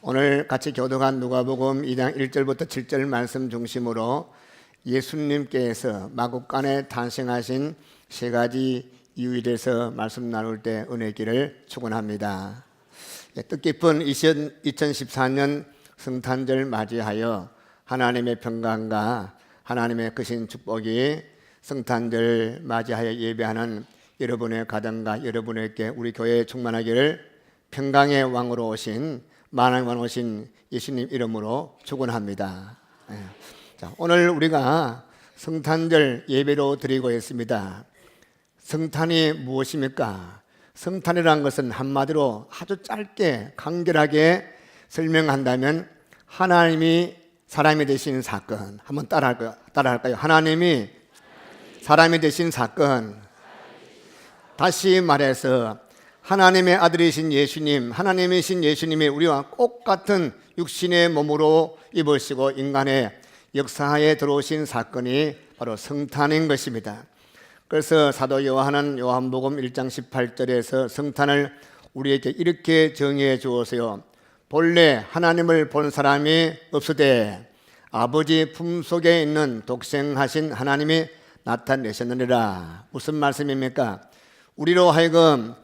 오늘 같이 교독한 누가복음 2장 1절부터 7절 말씀 중심으로 예수님께서 마국간에 탄생하신 세 가지 이유에 대해서 말씀 나눌 때 은혜기를 축원합니다. 뜻깊은 2014년 성탄절 맞이하여 하나님의 평강과 하나님의 크신 축복이 성탄절 맞이하여 예배하는 여러분의 가정과 여러분에게 우리 교회에 충만하기를 평강의 왕으로 오신 만왕의 왕 오신 예수님 이름으로 축원합니다. 자, 오늘 우리가 성탄절 예배로 드리고 있습니다. 성탄이 무엇입니까? 성탄이라는 것은 한마디로 아주 짧게 간결하게 설명한다면 하나님이 사람이 되신 사건. 한번 따라할까요? 하나님이 사람이 되신 사건. 다시 말해서 하나님의 아들이신 예수님, 하나님이신 예수님이 우리와 똑같은 육신의 몸으로 입으시고 인간의 역사에 들어오신 사건이 바로 성탄인 것입니다. 그래서 사도 요한은 요한복음 1장 18절에서 성탄을 우리에게 이렇게 정의해 주었어요. 본래 하나님을 본 사람이 없으되 아버지 품속에 있는 독생하신 하나님이 나타내셨느니라. 무슨 말씀입니까? 우리로 하여금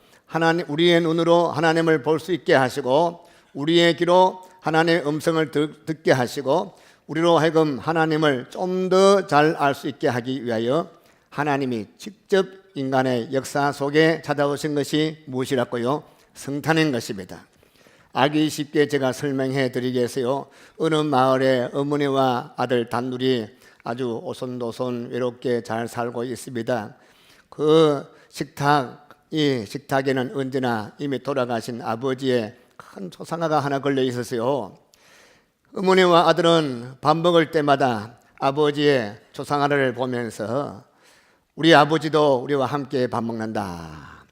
우리의 눈으로 하나님을 볼 수 있게 하시고 우리의 귀로 하나님의 음성을 듣게 하시고 우리로 하여금 하나님을 좀 더 잘 알 수 있게 하기 위하여 하나님이 직접 인간의 역사 속에 찾아오신 것이 무엇이라고요? 성탄인 것입니다. 알기 쉽게 제가 설명해 드리겠어요. 어느 마을에 어머니와 아들 단둘이 아주 오손도손 외롭게 잘 살고 있습니다. 그 식탁에는 언제나 이미 돌아가신 아버지의 큰 초상화가 하나 걸려 있었어요. 어머니와 아들은 밥 먹을 때마다 아버지의 초상화를 보면서 우리 아버지도 우리와 함께 밥 먹는다.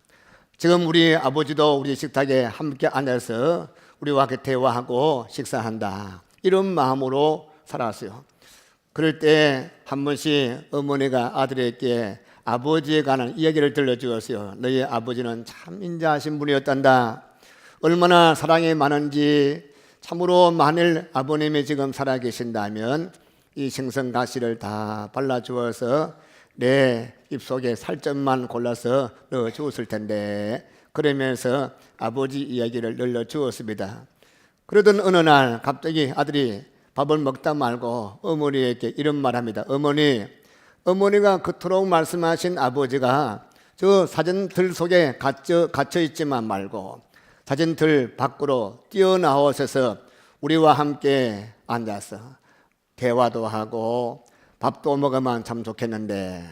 지금 우리 아버지도 우리 식탁에 함께 앉아서 우리와 함께 대화하고 식사한다. 이런 마음으로 살았어요. 그럴 때 한 번씩 어머니가 아들에게 아버지에 관한 이야기를 들려주었어요. 너희 아버지는 참 인자하신 분이었단다. 얼마나 사랑이 많은지. 참으로 만일 아버님이 지금 살아계신다면 이 생선가시를 다 발라주어서 내 입속에 살점만 골라서 넣어주었을 텐데. 그러면서 아버지 이야기를 늘려주었습니다. 그러던 어느 날 갑자기 아들이 밥을 먹다 말고 어머니에게 이런 말합니다. 어머니가 그토록 말씀하신 아버지가 저 사진들 속에 갇혀 있지만 말고 사진들 밖으로 뛰어나오셔서 우리와 함께 앉아서 대화도 하고 밥도 먹으면 참 좋겠는데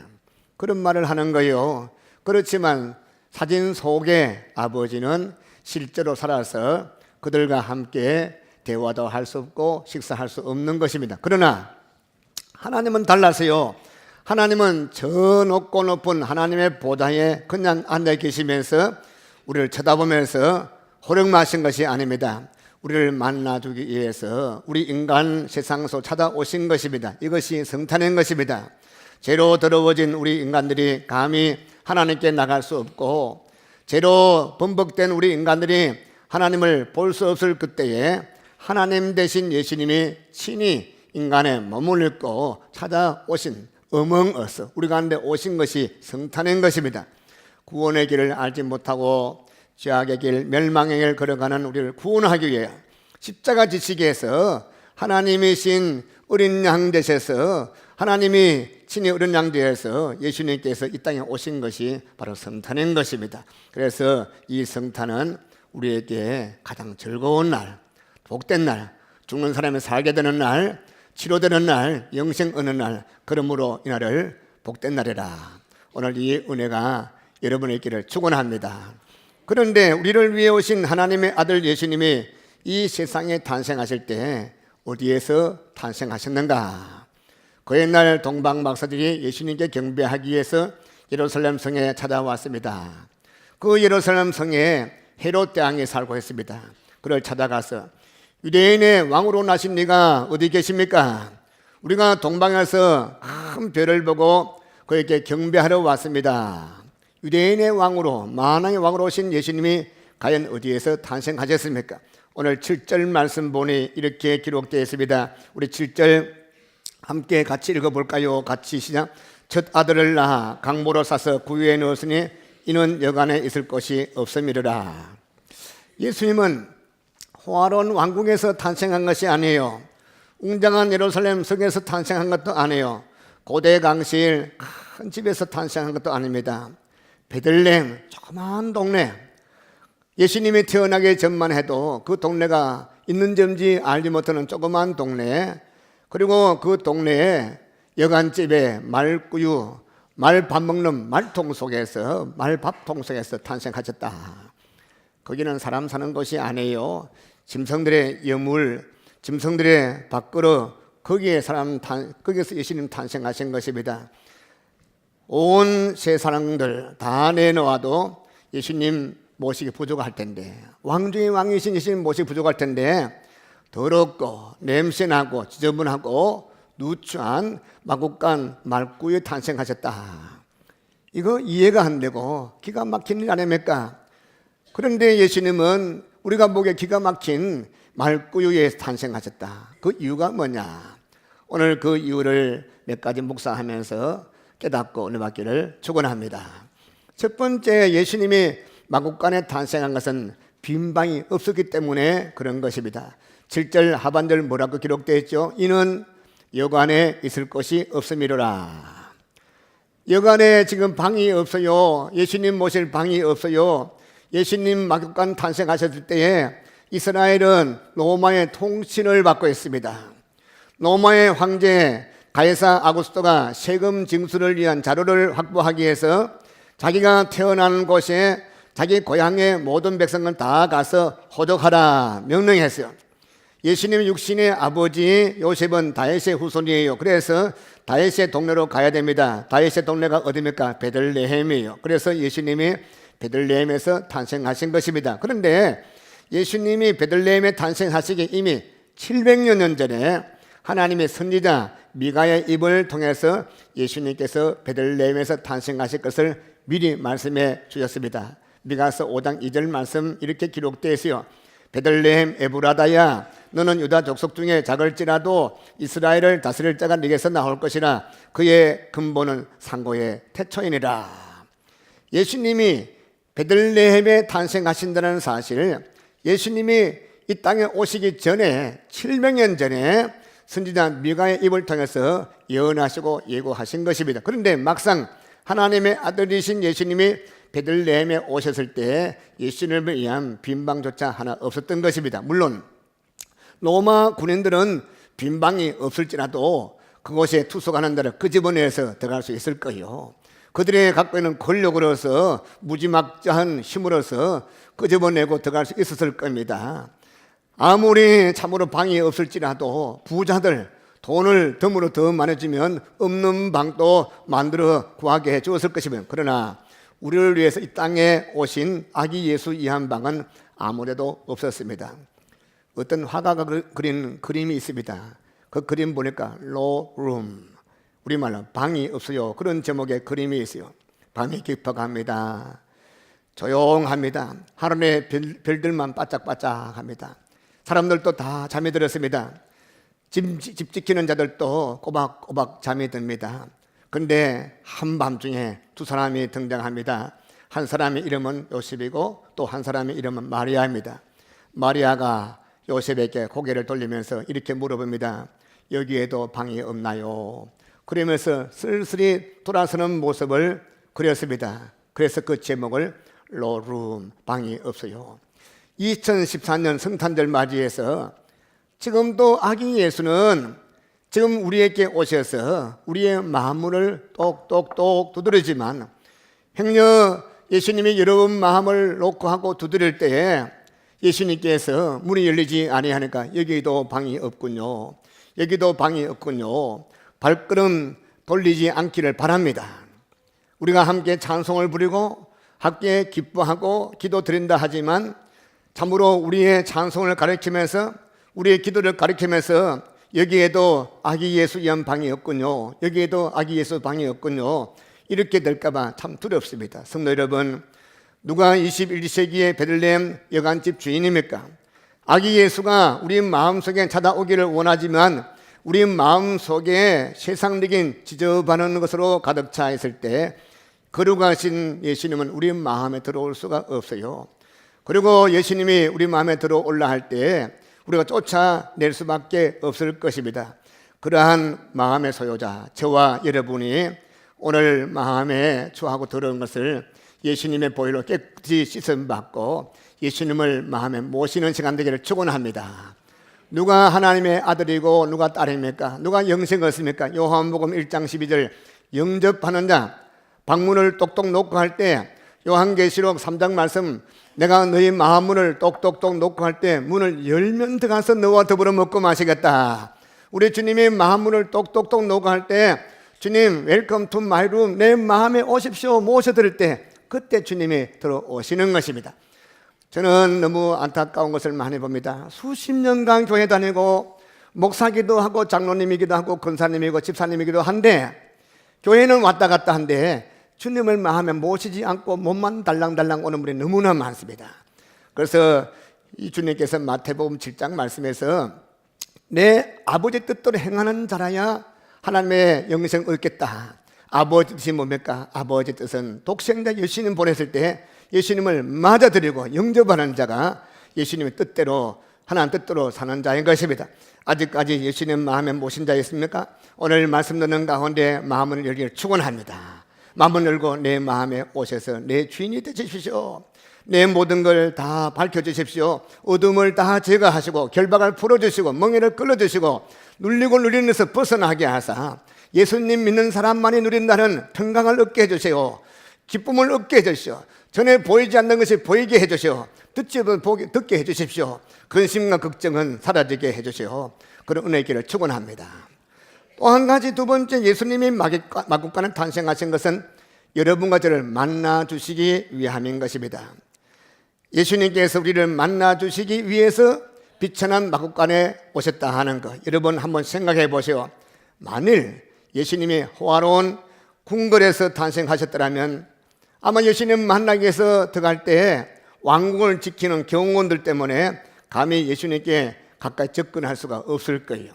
그런 말을 하는 거예요. 그렇지만 사진 속에 아버지는 실제로 살아서 그들과 함께 대화도 할 수 없고 식사할 수 없는 것입니다. 그러나 하나님은 달라서요. 하나님은 저 높고 높은 하나님의 보좌에 그냥 앉아 계시면서 우리를 쳐다보면서 호령마신 것이 아닙니다. 우리를 만나주기 위해서 우리 인간 세상 속 찾아오신 것입니다. 이것이 성탄인 것입니다. 죄로 더러워진 우리 인간들이 감히 하나님께 나갈 수 없고 죄로 범벅된 우리 인간들이 하나님을 볼 수 없을 그때에 하나님 대신 예수님이 친히 인간의 몸을 입고 찾아오신 어멍어서 우리 가운데 오신 것이 성탄인 것입니다. 구원의 길을 알지 못하고 죄악의 길, 멸망의 길 걸어가는 우리를 구원하기 위해 십자가 지시기에서 하나님이신 어린 양 되셔서 하나님이 친히 어린 양 되어서 예수님께서 이 땅에 오신 것이 바로 성탄인 것입니다. 그래서 이 성탄은 우리에게 가장 즐거운 날, 복된 날, 죽는 사람이 살게 되는 날, 치료되는 날, 영생 얻는 날, 그러므로 이 날을 복된 날이라. 오늘 이 은혜가 여러분의 길을 축원합니다. 그런데 우리를 위해 오신 하나님의 아들 예수님이 이 세상에 탄생하실 때 어디에서 탄생하셨는가? 그 옛날 동방 박사들이 예수님께 경배하기 위해서 예루살렘 성에 찾아왔습니다. 그 예루살렘 성에 헤롯 대왕이 살고 있습니다. 그를 찾아가서 유대인의 왕으로 나신 네가 어디 계십니까? 우리가 동방에서 큰 별을 보고 그에게 경배하러 왔습니다. 유대인의 왕으로 만왕의 왕으로 오신 예수님이 과연 어디에서 탄생하셨습니까? 오늘 7절 말씀 보니 이렇게 기록되어 있습니다. 우리 7절 함께 같이 읽어볼까요? 같이 시작. 첫 아들을 낳아 강보로 싸서 구유에 넣었으니 이는 여간에 있을 것이 없음이르라. 예수님은 호화로운 왕궁에서 탄생한 것이 아니에요. 웅장한 예루살렘 성에서 탄생한 것도 아니에요. 고대 당시일 큰 집에서 탄생한 것도 아닙니다. 베들레헴 조그마한 동네, 예수님이 태어나기 전만 해도 그 동네가 있는지 알지 못하는 조그마한 동네, 그리고 그 동네에 여간집에 말구유, 말밥 먹는 말통 속에서, 말밥통 속에서 탄생하셨다. 거기는 사람 사는 곳이 아니에요. 짐승들의 여물, 짐승들의 밥그릇, 거기에서 예수님 탄생하신 것입니다. 온 세상들 다 내놓아도 예수님 모시기 부족할 텐데, 왕 중의 왕이신 예수님 모시기 부족할 텐데, 더럽고 냄새나고 지저분하고 누추한 마국간 말구유에 탄생하셨다. 이거 이해가 안 되고 기가 막힌 일 아닙니까? 그런데 예수님은 우리가 보기에 기가 막힌 말구유에 탄생하셨다. 그 이유가 뭐냐? 오늘 그 이유를 몇 가지 묵상하면서 깨닫고 은혜 받기를 축원합니다. 첫 번째, 예수님이 마국간에 탄생한 것은 빈방이 없었기 때문에 그런 것입니다. 7절 하반절 뭐라고 기록되어 있죠? 이는 여관에 있을 곳이 없음이로라. 여관에 지금 방이 없어요. 예수님 모실 방이 없어요. 예수님 마국간 탄생하셨을 때에 이스라엘은 로마의 통치를 받고 있습니다. 로마의 황제 가이사 아구스토가 세금 징수를 위한 자료를 확보하기 위해서 자기가 태어난 곳에 자기 고향의 모든 백성을 다 가서 호적하라 명령했어요. 예수님 육신의 아버지 요셉은 다윗의 후손이에요. 그래서 다윗의 동네로 가야 됩니다. 다윗의 동네가 어디입니까? 베들레헴이에요. 그래서 예수님이 베들레헴에서 탄생하신 것입니다. 그런데 예수님이 베들레헴에 탄생하시기 이미 700여 년 전에 하나님의 선지자 미가의 입을 통해서 예수님께서 베들레헴에서 탄생하실 것을 미리 말씀해 주셨습니다. 미가서 5장 2절 말씀 이렇게 기록되어 있어요. 베들레헴 에브라다야, 너는 유다 족속 중에 작을지라도 이스라엘을 다스릴 자가 네게서 나올 것이라. 그의 근본은 상고의 태초이니라. 예수님이 베들레헴에 탄생하신다는 사실, 예수님이 이 땅에 오시기 전에 700년 전에 선지자 미가의 입을 통해서 예언하시고 예고하신 것입니다. 그런데 막상 하나님의 아들이신 예수님이 베들레헴에 오셨을 때 예수님을 위한 빈방조차 하나 없었던 것입니다. 물론 로마 군인들은 빈방이 없을지라도 그곳에 투숙하는 데를 끄집어내서 들어갈 수 있을 거예요. 그들이 갖고 있는 권력으로서 무지막지한 힘으로서 끄집어내고 들어갈 수 있었을 겁니다. 아무리 참으로 방이 없을지라도 부자들 돈을 덤으로 더 많아지면 없는 방도 만들어 구하게 해주었을 것이면, 그러나 우리를 위해서 이 땅에 오신 아기 예수 이한 방은 아무래도 없었습니다. 어떤 화가가 그린 그림이 있습니다. 그 그림 보니까 No room, 우리말로 방이 없어요. 그런 제목의 그림이 있어요. 밤이 깊어갑니다. 조용합니다. 하늘의 별들만 반짝반짝합니다. 사람들도 다 잠이 들었습니다. 집 지키는 자들도 꼬박꼬박 잠이 듭니다. 그런데 한밤중에 두 사람이 등장합니다. 한 사람의 이름은 요셉이고 또 한 사람의 이름은 마리아입니다. 마리아가 요셉에게 고개를 돌리면서 이렇게 물어봅니다. 여기에도 방이 없나요? 그러면서 쓸쓸히 돌아서는 모습을 그렸습니다. 그래서 그 제목을 No room, 방이 없어요. 2014년 성탄절 맞이해서 지금도 아기 예수는 지금 우리에게 오셔서 우리의 마음을 똑똑똑 두드리지만, 행여 예수님이 여러분 마음을 놓고 하고 두드릴 때에 예수님께서 문이 열리지 아니하니까 여기도 방이 없군요, 여기도 방이 없군요, 발걸음 돌리지 않기를 바랍니다. 우리가 함께 찬송을 부리고 함께 기뻐하고 기도 드린다 하지만 참으로 우리의 찬송을 가르치면서 우리의 기도를 가르치면서 여기에도 아기 예수 위한 방이 없군요, 여기에도 아기 예수 방이 없군요, 이렇게 될까봐 참 두렵습니다. 성도 여러분, 누가 21세기의 베들레헴 여관집 주인입니까? 아기 예수가 우리 마음속에 찾아오기를 원하지만 우리 마음속에 세상적인 지저분한 것으로 가득 차 있을 때 거룩하신 예수님은 우리 마음에 들어올 수가 없어요. 그리고 예수님이 우리 마음에 들어올라 할 때 우리가 쫓아낼 수밖에 없을 것입니다. 그러한 마음의 소유자 저와 여러분이 오늘 마음에 주하고 들어온 것을 예수님의 보혈로 깨끗이 씻음받고 예수님을 마음에 모시는 시간 되기를 축원합니다. 누가 하나님의 아들이고 누가 딸입니까? 누가 영생을 얻습니까? 요한복음 1장 12절 영접하는 자 방문을 똑똑 놓고 할 때 요한계시록 3장 말씀 내가 너희 마음문을 똑똑똑 놓고 할 때 문을 열면 들어가서 너와 더불어 먹고 마시겠다. 우리 주님이 마음문을 똑똑똑 놓고 할 때 주님 웰컴 투 마이 룸 내 마음에 오십시오 모셔드릴 때 그때 주님이 들어오시는 것입니다. 저는 너무 안타까운 것을 많이 봅니다. 수십 년간 교회 다니고 목사기도 하고 장로님이기도 하고 권사님이고 집사님이기도 한데 교회는 왔다 갔다 한데 주님을 마음에 모시지 않고 몸만 달랑달랑 오는 분이 너무나 많습니다. 그래서 이 주님께서 마태복음 7장 말씀에서 내 아버지 뜻대로 행하는 자라야 하나님의 영생 얻겠다. 아버지 뜻이 뭡니까? 아버지 뜻은 독생자 예수님 보냈을 때 예수님을 맞아들이고 영접하는 자가 예수님의 뜻대로 하나님 뜻대로 사는 자인 것입니다. 아직까지 예수님 마음에 모신 자 있습니까? 오늘 말씀 듣는 가운데 마음을 열기를 축원합니다. 마음을 열고 내 마음에 오셔서 내 주인이 되십시오. 내 모든 걸 다 밝혀주십시오. 어둠을 다 제거하시고 결박을 풀어주시고 멍에를 끌어주시고 눌리고 누리는 데서 벗어나게 하사 예수님 믿는 사람만이 누린다는 평강을 얻게 해주세요. 기쁨을 얻게 해주시오. 전에 보이지 않는 것이 보이게 해주시오. 듣지 듣게 해주십시오. 근심과 걱정은 사라지게 해주시오. 그런 은혜의 길을 축원합니다. 또 한 가지 두 번째 예수님이 마국간에 탄생하신 것은 여러분과 저를 만나 주시기 위함인 것입니다. 예수님께서 우리를 만나 주시기 위해서 비천한 마국간에 오셨다 하는 것 여러분 한번 생각해 보세요. 만일 예수님이 호화로운 궁궐에서 탄생하셨더라면 아마 예수님 만나기 위해서 들어갈 때 왕궁을 지키는 경호원들 때문에 감히 예수님께 가까이 접근할 수가 없을 거예요.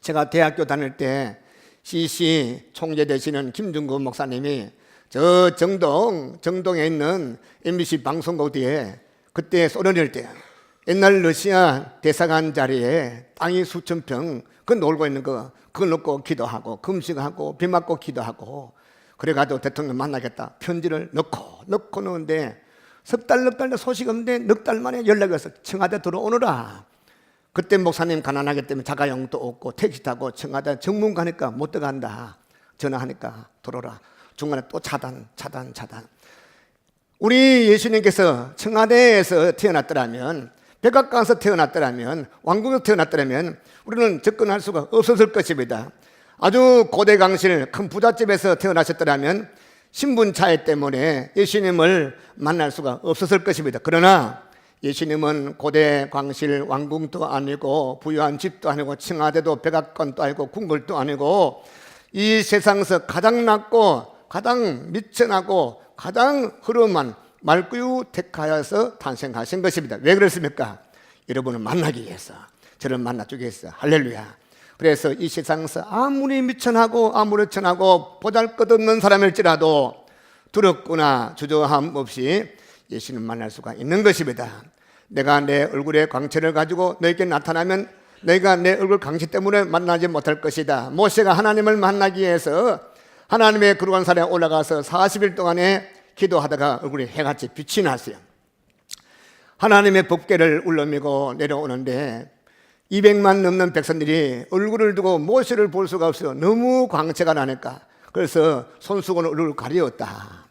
제가 대학교 다닐 때 CC 총재 되시는 김중구 목사님이 저 정동에 있는 MBC 방송국 뒤에 그때 소련일 때 옛날 러시아 대사관 자리에 땅이 수천 평 그 놀고 있는 거 그거 놓고 기도하고 금식하고 비 맞고 기도하고 그래가지고 대통령 만나겠다 편지를 넣고 넣는데 석 달 소식 없는데 넉 달 만에 연락이 와서 청와대 들어오너라. 그때 목사님 가난하기 때문에 자가용도 없고 택시 타고 청와대 정문 가니까 못 들어간다. 전화하니까 들어오라. 중간에 또 차단. 우리 예수님께서 청와대에서 태어났더라면 백악관에서 태어났더라면 왕궁에서 태어났더라면 우리는 접근할 수가 없었을 것입니다. 아주 고대 강실 큰 부잣집에서 태어나셨더라면 신분 차이 때문에 예수님을 만날 수가 없었을 것입니다. 그러나 예수님은 고대 광실 왕궁도 아니고 부유한 집도 아니고 청와대도 백악관도 아니고 궁궐도 아니고 이 세상에서 가장 낮고 가장 미천하고 가장 흐름한 말구유 택하여서 탄생하신 것입니다. 왜 그렇습니까? 여러분을 만나기 위해서 저를 만나주기 위해서 할렐루야. 그래서 이 세상에서 아무리 미천하고 아무리 천하고 보잘것없는 사람일지라도 두렵거나 주저함 없이 예수님 만날 수가 있는 것입니다. 내가 내 얼굴의 광채를 가지고 너에게 나타나면 너희가 내 얼굴 광채 때문에 만나지 못할 것이다. 모세가 하나님을 만나기 위해서 하나님의 거룩한 산에 올라가서 40일 동안에 기도하다가 얼굴이 해같이 빛이 났어요. 하나님의 법궤를 울러미고 내려오는데 200만 넘는 백성들이 얼굴을 두고 모세를 볼 수가 없어요. 너무 광채가 나니까. 그래서 손수건으로 얼굴을 가리웠다.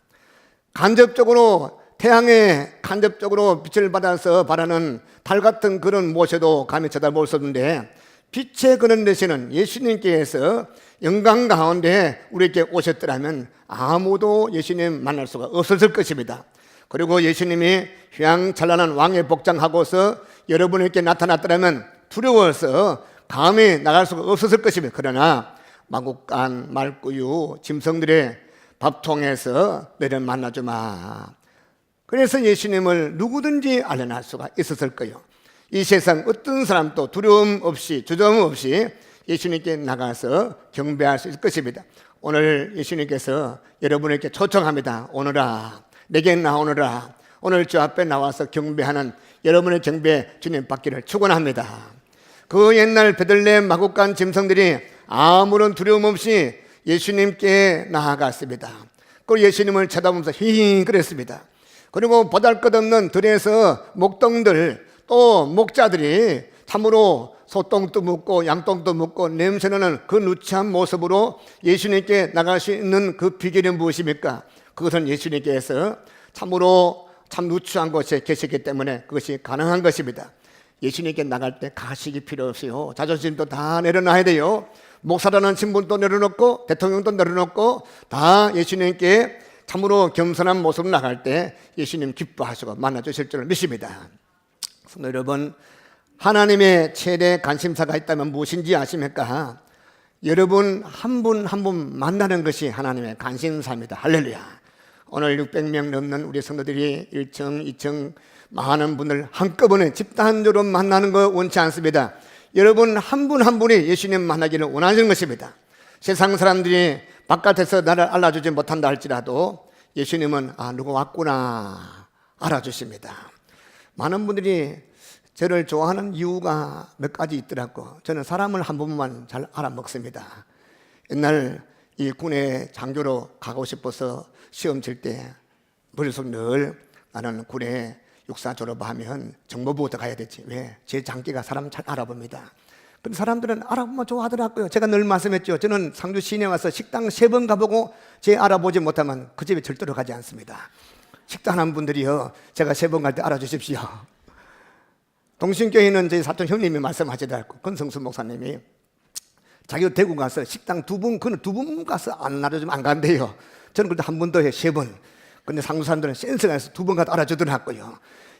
간접적으로 태양에 간접적으로 빛을 받아서 바라는 달 같은 그런 모세도 감히 쳐다볼 수 없는데 빛의 그런 되시는 예수님께서 영광 가운데 우리에게 오셨더라면 아무도 예수님 만날 수가 없었을 것입니다. 그리고 예수님이 휘황찬란한 왕의 복장하고서 여러분에게 나타났더라면 두려워서 감히 나갈 수가 없었을 것입니다. 그러나 마국간 말구유 짐승들의 밥통에서 너를 만나주마. 그래서 예수님을 누구든지 알려낼 수가 있었을 거예요. 이 세상 어떤 사람도 두려움 없이 주저함 없이 예수님께 나가서 경배할 수 있을 것입니다. 오늘 예수님께서 여러분에게 초청합니다. 오너라, 내게 나오너라. 오늘 저 앞에 나와서 경배하는 여러분의 경배 주님 받기를 축원합니다. 그 옛날 베들레헴 마구간 짐승들이 아무런 두려움 없이 예수님께 나아갔습니다. 그 예수님을 쳐다보면서 히히 그랬습니다. 그리고 보잘것없는 들에서 목동들 또 목자들이 참으로 소똥도 묻고 양똥도 묻고 냄새나는 그 누추한 모습으로 예수님께 나갈 수 있는 그 비결이 무엇입니까? 그것은 예수님께서 참으로 참 누추한 곳에 계시기 때문에 그것이 가능한 것입니다. 예수님께 나갈 때 가식이 필요 없어요. 자존심도 다 내려놔야 돼요. 목사라는 신분도 내려놓고 대통령도 내려놓고 다 예수님께 참으로 겸손한 모습으로 나갈 때 예수님 기뻐하시고 만나주실 줄 믿습니다. 성도 여러분, 하나님의 최대 관심사가 있다면 무엇인지 아십니까? 여러분 한 분 한 분 만나는 것이 하나님의 관심사입니다. 할렐루야. 오늘 600명 넘는 우리 성도들이 1층, 2층 많은 분들 한꺼번에 집단적으로 만나는 거 원치 않습니다. 여러분 한 분 한 분이 예수님 만나기를 원하는 것입니다. 세상 사람들이 바깥에서 나를 알아주지 못한다 할지라도 예수님은 누구 왔구나 알아주십니다. 많은 분들이 저를 좋아하는 이유가 몇 가지 있더라고. 저는 사람을 한 번만 잘 알아먹습니다. 옛날 이 군에 장교로 가고 싶어서 시험 칠 때 머릿속 늘 나는 군에 육사 졸업하면 정보부부터 가야 되지. 왜? 제 장기가 사람 잘 알아봅니다. 근데 사람들은 알아보면 좋아하더라고요. 제가 늘 말씀했죠. 저는 상주 시내 와서 식당 3번 가보고 제 알아보지 못하면 그 집에 절대로 가지 않습니다. 식당 하는 분들이요, 제가 3번 갈 때 알아주십시오. 동신교회는 저희 사촌 형님이 말씀하시더라고. 권성수 목사님이 자기도 대구 가서 식당 2번, 그는 2번 가서 안 알아주면 안 간대요. 저는 그래도 한 번 더 해, 3번. 근데 상주 사람들은 센스가 있어서 2번 가도 알아주더라고요.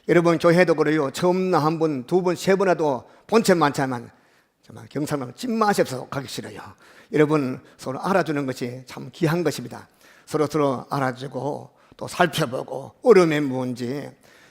여러분 교회도 그래요. 처음 나 한 번, 2번, 3번 해도 본체 많지만 정말 경상도는 찐맛이 없어서 가기 싫어요. 여러분 서로 알아주는 것이 참 귀한 것입니다. 서로 알아주고 또 살펴보고 어려움이 뭔지.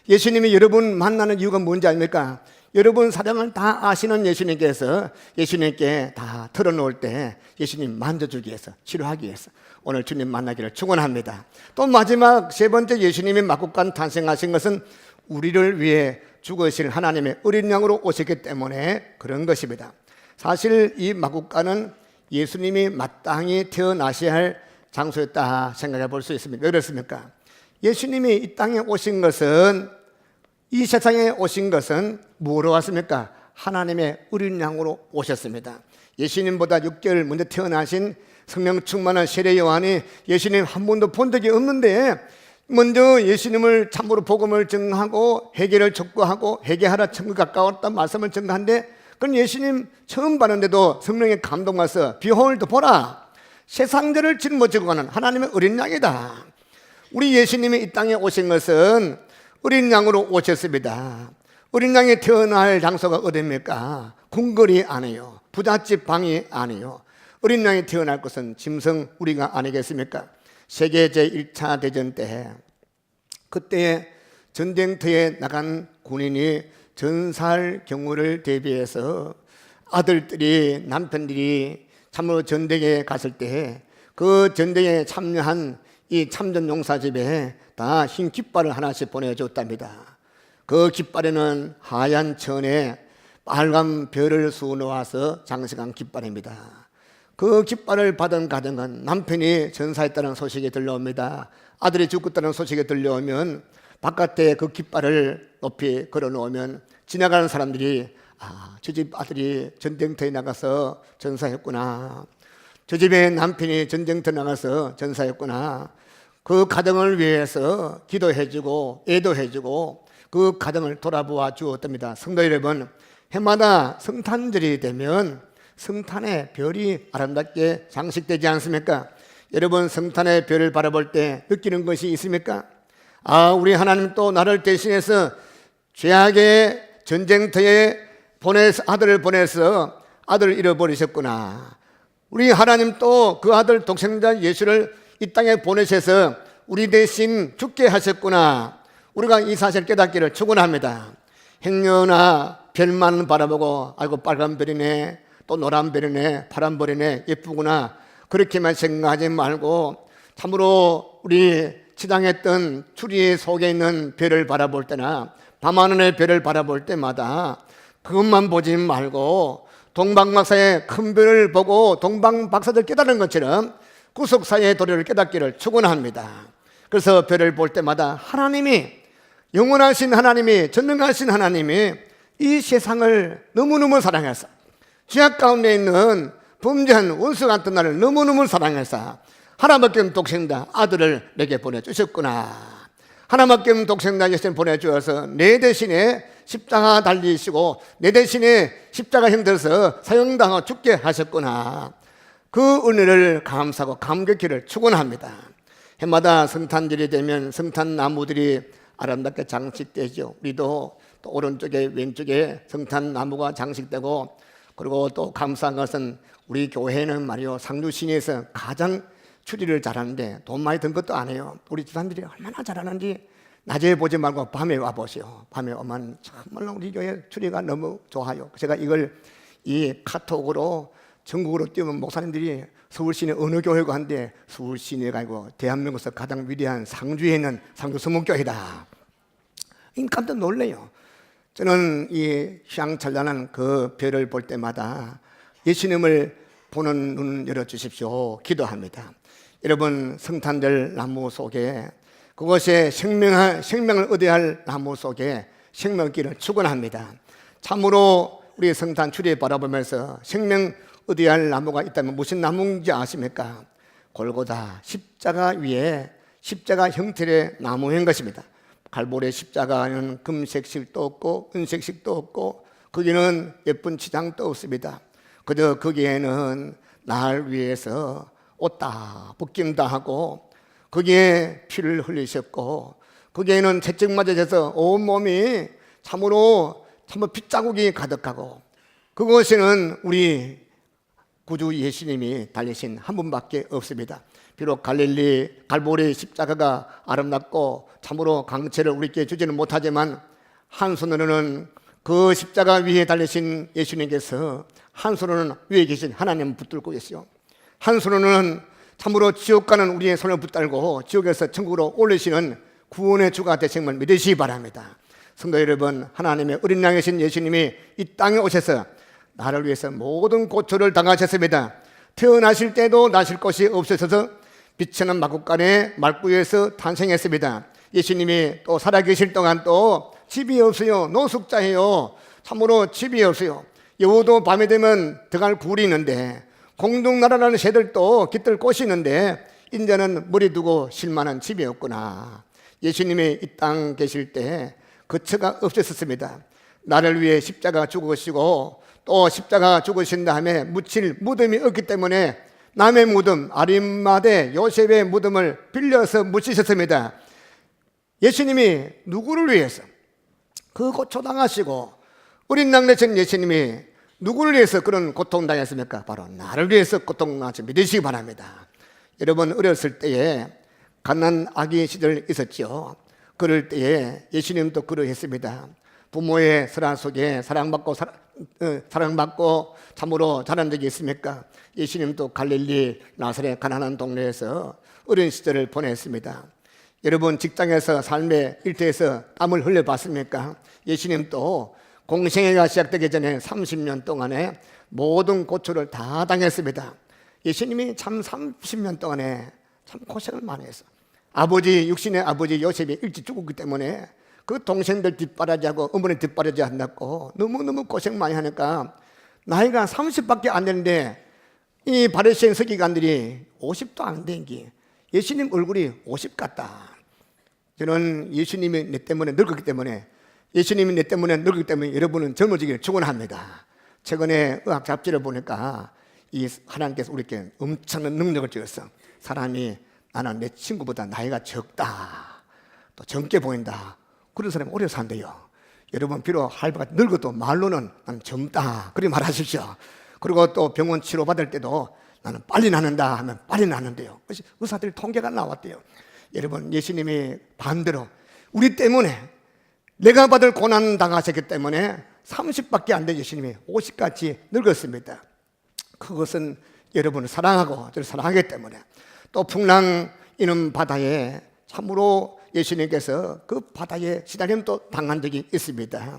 예수님이 여러분 만나는 이유가 뭔지 아닙니까? 여러분 사정을 다 아시는 예수님께서 예수님께 다 털어놓을 때 예수님 만져주기 위해서, 치료하기 위해서 오늘 주님 만나기를 축원합니다. 또 마지막 3번째 예수님이 막국간 탄생하신 것은 우리를 위해 죽으실 하나님의 어린 양으로 오셨기 때문에 그런 것입니다. 사실 이 막국간은 예수님이 마땅히 태어나셔야 할 장소였다 생각해 볼 수 있습니다. 왜 그렇습니까? 예수님이 이 땅에 오신 것은, 이 세상에 오신 것은 뭐로 왔습니까? 하나님의 어린 양으로 오셨습니다. 예수님보다 6개월 먼저 태어나신 성령 충만한 세례 요한이 예수님 한 번도 본 적이 없는데 먼저 예수님을 참으로 복음을 증하고 회개를 촉구하고 회개하라 천국 가까웠다 말씀을 증가한데, 그건 예수님 처음 봤는데도 성령의 감동 와서 비홀드 보라, 세상들을 짊어지고 가는 하나님의 어린 양이다. 우리 예수님이 이 땅에 오신 것은 어린 양으로 오셨습니다. 어린 양이 태어날 장소가 어디입니까? 궁궐이 아니에요. 부잣집 방이 아니에요. 어린 양이 태어날 것은 짐승 우리가 아니겠습니까? 세계 제1차 대전 때 그때 전쟁터에 나간 군인이 전사할 경우를 대비해서 아들들이, 남편들이 참으로 전쟁에 갔을 때 그 전쟁에 참여한 이 참전용사집에 다 흰 깃발을 하나씩 보내줬답니다. 그 깃발에는 하얀 천에 빨간 별을 수놓아서 장식한 깃발입니다. 그 깃발을 받은 가정은 남편이 전사했다는 소식이 들려옵니다. 아들이 죽었다는 소식이 들려오면 바깥에 그 깃발을 높이 걸어놓으면 지나가는 사람들이 저 집 아들이 전쟁터에 나가서 전사했구나, 저 집의 남편이 전쟁터 나가서 전사했구나, 그 가정을 위해서 기도해주고 애도해주고 그 가정을 돌아보아 주었답니다. 성도 여러분, 해마다 성탄절이 되면 성탄의 별이 아름답게 장식되지 않습니까? 여러분 성탄의 별을 바라볼 때 느끼는 것이 있습니까? 우리 하나님 또 나를 대신해서 죄악의 전쟁터에 아들을 보내서 아들을 잃어버리셨구나. 우리 하나님 또 그 아들 독생자 예수를 이 땅에 보내셔서 우리 대신 죽게 하셨구나. 우리가 이 사실을 깨닫기를 축원합니다. 행여나 별만 바라보고 아이고 빨간 별이네, 또 노란 별이네, 파란 별이네, 예쁘구나 그렇게만 생각하지 말고 참으로 우리 지당했던 추리 속에 있는 별을 바라볼 때나 밤하늘의 별을 바라볼 때마다 그것만 보지 말고 동방박사의 큰 별을 보고 동방박사들 깨달은 것처럼 구속사의 도리를 깨닫기를 축원합니다. 그래서 별을 볼 때마다 하나님이, 영원하신 하나님이, 전능하신 하나님이 이 세상을 너무너무 사랑해서, 죄악 가운데 있는 범죄한 원수 같은 나를 너무너무 사랑해서 하나밖에 없는 독생자 아들을 내게 보내주셨구나. 하나밖에 없는 독생자 예수님 보내주어서 내 대신에 십자가 달리시고 내 대신에 십자가 형들어서 사형당하고 죽게 하셨구나. 그 은혜를 감사하고 감격기를 축원합니다. 해마다 성탄절이 되면 성탄나무들이 아름답게 장식되죠. 우리도 또 오른쪽에 왼쪽에 성탄나무가 장식되고, 그리고 또 감사한 것은 우리 교회는 말이요 상주시내에서 가장 추리를 잘하는데 돈 많이 든 것도 안 해요. 우리 집사람들이 얼마나 잘하는지 낮에 보지 말고 밤에 와보세요. 밤에 오면 정말로 우리 교회 추리가 너무 좋아요. 제가 이걸 이 카톡으로 전국으로 띄우면 목사님들이 서울시내 어느 교회가 한데 서울시내가 아니고 대한민국에서 가장 위대한 상주에 있는 상주 성목교회다. 깜짝 놀래요. 저는 이 휘황찬란한 그 별을 볼 때마다 예수님을 보는 눈 열어주십시오 기도합니다. 여러분, 성탄절 나무 속에 그것에 생명을 얻어야 할 나무 속에 생명길을 축원합니다. 참으로 우리 성탄 추리에 바라보면서 생명 얻어야 할 나무가 있다면 무슨 나무인지 아십니까? 골고다 십자가 위에 십자가 형태의 나무인 것입니다. 갈보리 십자가는 금색식도 없고 은색식도 없고 거기는 예쁜 치장도 없습니다. 그저 거기에는 날 위해서 옷다 벗김다 하고 거기에 피를 흘리셨고 거기에는 채찍 맞아져서 온몸이 참으로 핏자국이 가득하고 그것에는 우리 구주 예수님이 달리신 한 분밖에 없습니다. 비록 갈보리 십자가가 아름답고 참으로 강체를 우리께 주지는 못하지만 한 손으로는 그 십자가 위에 달리신 예수님께서 한 손으로는 위에 계신 하나님을 붙들고 계시오. 한 손으로는 참으로 지옥 가는 우리의 손을 붙들고 지옥에서 천국으로 올리시는 구원의 주가 되심을 믿으시기 바랍니다. 성도 여러분, 하나님의 어린 양이신 예수님이 이 땅에 오셔서 나를 위해서 모든 고초를 당하셨습니다. 태어나실 때도 나실 것이 없으셔서 빛나는 마구간의 말구에서 탄생했습니다. 예수님이 또 살아계실 동안 또 집이 없어요. 노숙자예요. 참으로 집이 없어요. 여우도 밤에 되면 들어갈 굴이 있는데 공중나라라는 새들도 깃들 곳이 있는데 이제는 머리 두고 쉴 만한 집이 없구나. 예수님이 이 땅 계실 때 거처가 없었습니다. 나를 위해 십자가 죽으시고 또 십자가 죽으신 다음에 묻힐 무덤이 없기 때문에 남의 무덤, 아림마대 요셉의 무덤을 빌려서 묻히셨습니다. 예수님이 누구를 위해서 그 고초당하시고 어린 양 되신 예수님이 누구를 위해서 그런 고통당했습니까? 바로 나를 위해서 고통당하시 믿으시기 바랍니다. 여러분, 어렸을 때에 갓난 아기 시절 있었죠. 그럴 때에 예수님도 그러했습니다. 부모의 설화 속에 사랑받고 참으로 자란 적이 있습니까? 예수님도 갈릴리 나사렛 가난한 동네에서 어린 시절을 보냈습니다. 여러분, 직장에서 삶의 일터에서 땀을 흘려봤습니까? 예수님도 공생애가 시작되기 전에 30년 동안에 모든 고초를 다 당했습니다. 예수님이 참 30년 동안에 참 고생을 많이 했어요. 육신의 아버지 요셉이 일찍 죽었기 때문에 그 동생들 뒷바라지하고 어머니 뒷바라지 한다고 너무너무 고생 많이 하니까 나이가 30밖에 안 되는데 이 바리새인 서기관들이 50도 안 된 게 예수님 얼굴이 50 같다. 저는 예수님이 내 때문에 늙었기 때문에 여러분은 젊어지기를 축원합니다. 최근에 의학 잡지를 보니까 이 하나님께서 우리에게 엄청난 능력을 주셨어. 사람이 나는 내 친구보다 나이가 적다, 또 젊게 보인다, 그런 사람이 오래 산대요. 여러분, 비록 할배가 늙어도 말로는 나는 젊다 그렇게 말하십시오. 그리고 또 병원 치료받을 때도 나는 빨리 낫는다 하면 빨리 낫는데요. 그래서 의사들 통계가 나왔대요. 여러분, 예수님이 반대로 우리 때문에 내가 받을 고난 당하셨기 때문에 30밖에 안 된 예수님이 50까지 늙었습니다. 그것은 여러분을 사랑하고 저를 사랑하기 때문에, 또 풍랑 이는 바다에 참으로 예수님께서 그 바다에 시달림도 당한 적이 있습니다.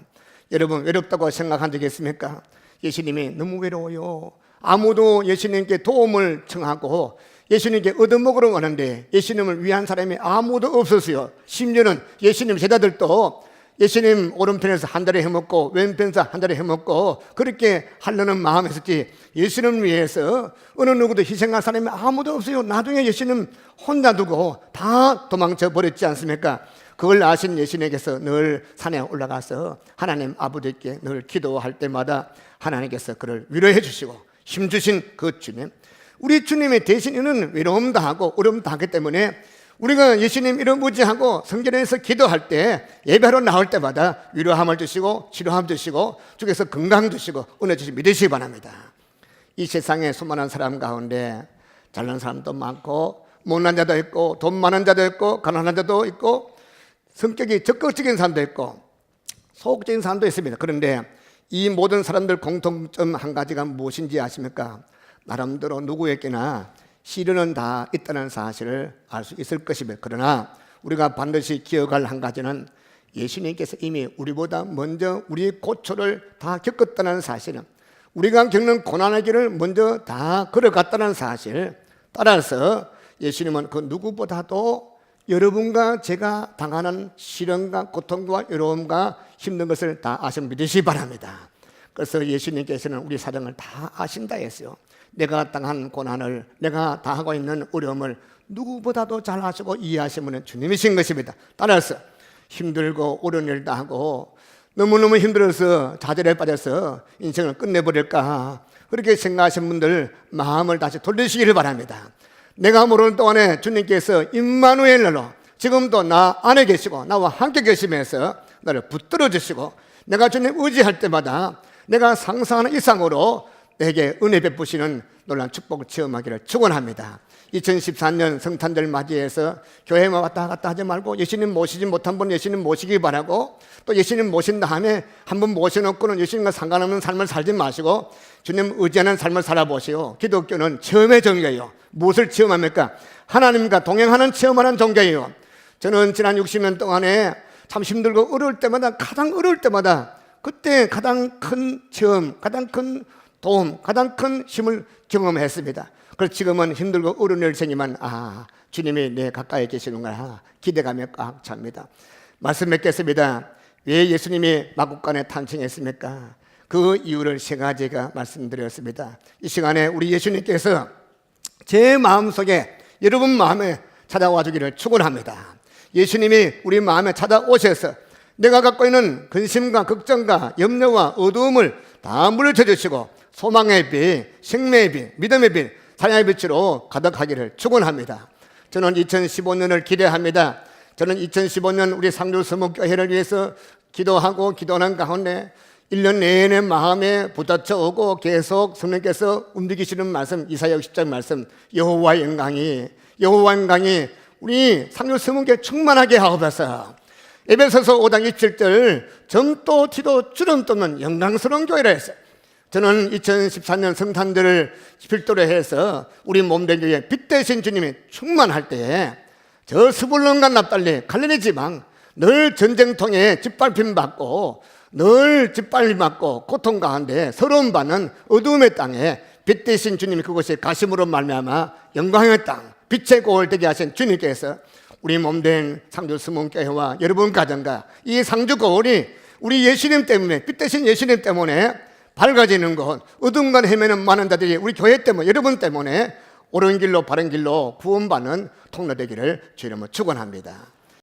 여러분 외롭다고 생각한 적이 있습니까? 예수님이 너무 외로워요. 아무도 예수님께 도움을 청하고 예수님께 얻어먹으러 가는데 예수님을 위한 사람이 아무도 없었어요. 심지어는 예수님 제자들도 예수님 오른편에서 한 달에 해먹고 왼편에서 한 달에 해먹고 그렇게 하려는 마음이 있었지, 예수님을 위해서 어느 누구도 희생할 사람이 아무도 없어요. 나중에 예수님 혼자 두고 다 도망쳐 버렸지 않습니까? 그걸 아신 예수님께서 늘 산에 올라가서 하나님 아버지께 늘 기도할 때마다 하나님께서 그를 위로해 주시고 힘주신 그 주님, 우리 주님의 대신에는 외로움도 하고 어려움도 하기 때문에 우리가 예수님 이름 의지하고 성전에서 기도할 때 예배로 나올 때마다 위로함을 주시고 치료함 주시고 주께서 건강 주시고 은혜 주시고 믿으시기 바랍니다. 이 세상에 수많은 사람 가운데 잘난 사람도 많고 못난 자도 있고 돈 많은 자도 있고 가난한 자도 있고 성격이 적극적인 사람도 있고 소극적인 사람도 있습니다. 그런데 이 모든 사람들 공통점 한 가지가 무엇인지 아십니까? 나름대로 누구에게나 시련은 다 있다는 사실을 알 수 있을 것입니다. 그러나 우리가 반드시 기억할 한 가지는 예수님께서 이미 우리보다 먼저 우리 고초를 다 겪었다는 사실은, 우리가 겪는 고난의 길을 먼저 다 걸어갔다는 사실, 따라서 예수님은 그 누구보다도 여러분과 제가 당하는 시련과 고통과 어려움과 힘든 것을 다 아시면 믿으시기 바랍니다. 그래서 예수님께서는 우리 사정을 다 아신다 했어요. 내가 당한 고난을, 내가 당하고 있는 어려움을 누구보다도 잘 아시고 이해하시는 주님이신 것입니다. 따라서 힘들고 어려운 일도 하고 너무너무 힘들어서 좌절에 빠져서 인생을 끝내버릴까 그렇게 생각하시는 분들 마음을 다시 돌리시기를 바랍니다. 내가 모르는 동안에 주님께서 임마누엘로 지금도 나 안에 계시고 나와 함께 계시면서 나를 붙들어 주시고 내가 주님 의지할 때마다 내가 상상하는 이상으로 내게 은혜 베푸시는 놀라운 축복을 체험하기를 축원합니다. 2014년 성탄절 맞이해서 교회만 왔다 갔다 하지 말고 예수님 모시지 못한 분 예수님 모시기 바라고, 또 예수님 모신 다음에 한 번 모셔놓고는 예수님과 상관없는 삶을 살지 마시고 주님 의지하는 삶을 살아보시오. 기독교는 체험의 종교예요. 무엇을 체험합니까? 하나님과 동행하는 체험하는 종교예요. 저는 지난 60년 동안에 참 힘들고 어려울 때마다, 가장 어려울 때마다 그때 가장 큰 체험, 가장 큰 도움, 가장 큰 힘을 경험했습니다. 그래서 지금은 힘들고 어려운 일 생기면 주님이 내 가까이 계시는구나 기대감에 꽉 찹니다. 말씀 맺겠습니다. 왜 예수님이 마국간에 탄생했습니까? 그 이유를 세 가지가 말씀드렸습니다. 이 시간에 우리 예수님께서 제 마음속에 여러분 마음에 찾아와 주기를 축원합니다. 예수님이 우리 마음에 찾아오셔서 내가 갖고 있는 근심과 걱정과 염려와 어두움을 다 물리쳐 주시고 소망의 빛, 생명의 빛, 믿음의 빛, 사랑의 빛으로 가득하기를 축원합니다. 저는 2015년을 기대합니다. 저는 2015년 우리 상주서목교회를 위해서 기도하고 기도하는 가운데 1년 내내 마음에 부딪혀 오고 계속 성령께서 움직이시는 말씀, 이사야 60장 말씀, 여호와의 영광이 우리 상주서목교회 충만하게 하옵소서. 에베소서 5장 27절 점도 티도 주름도 없는 영광스러운 교회라 했어요. 저는 2014년 성탄절을 필두로 해서 우리 몸된 교회 빛 대신 주님이 충만할 때에 저 스불론과 납달리 갈릴리 지방 늘 전쟁통에 짓밟힘 받고 늘 짓밟힘 받고 고통 가운데 서러움 받는 어두움의 땅에 빛 대신 주님이 그곳에 가심으로 말미암아 영광의 땅 빛의 고을 되게 하신 주님께서 우리 몸된 상주 스몬교회와 여러분 가정과 이 상주 고을이 우리 예수님 때문에, 빛 대신 예수님 때문에 밝아지는 것, 어두운 걸 헤매는 많은 자들이 우리 교회 때문에, 여러분 때문에 옳은 길로 바른 길로 구원받는 통로 되기를 주님으로 축원합니다.